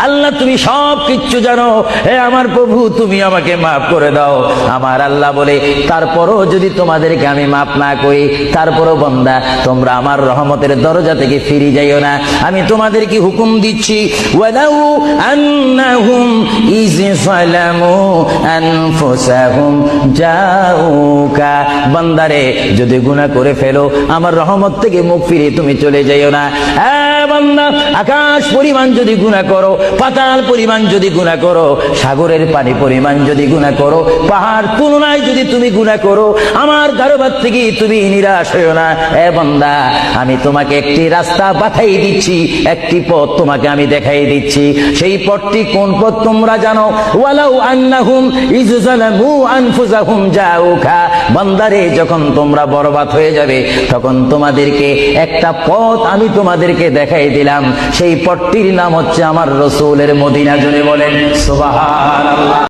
আল্লাহ তুমি সব কিচ্ছু জানো, হে আমার প্রভু তুমি আমাকে মাফ করে দাও। আমার আল্লাহ বলে, তারপরও যদি তোমাদেরকে আমি মাফ না করি, তারপরও বান্দা তোমরা আমার রহমতের দরজা থেকে ফিরে যাইও না। আমি তোমাদেরকে হুকুম দিচ্ছি, ওয়ালাউ আন্নাহুম ইয যালামু আনফুসাহুম জাউকা, বান্দারে যদি গুনাহ করে ফেলো আমার রহমত থেকে মুখ ফিরে তুমি চলে যাইও না। বান্দা, আকাশ পরিমাণ যদি গুনাহ করো, পাতাল পরিমাণ যদি গুনাহ করো, সাগরের পানি পরিমাণ যদি গুনাহ করো, পাহাড় তুলনায় যদি তুমি গুনাহ করো, আমার দরবার থেকে তুমি নিরাশ হইও না। বান্দা, আমি তোমাকে একটি রাস্তা বাতাই দিচ্ছি, একটি পথ তোমাকে আমি দেখাই দিচ্ছি। সেই পথটি কোন পথ তোমরা জানো? ওয়ালাউ আন্নাহুম ইয যালামু আনফুসাহুম জাউকা, বান্দারে যখন তোমরা বরবাদ হয়ে যাবে তখন তোমাদেরকে একটা পথ আমি তোমাদেরকে দেখাই দিলাম। সেই পথটির নাম হচ্ছে আমার রাসূলের মদিনা। জোরে বলেন সুবহানাল্লাহ।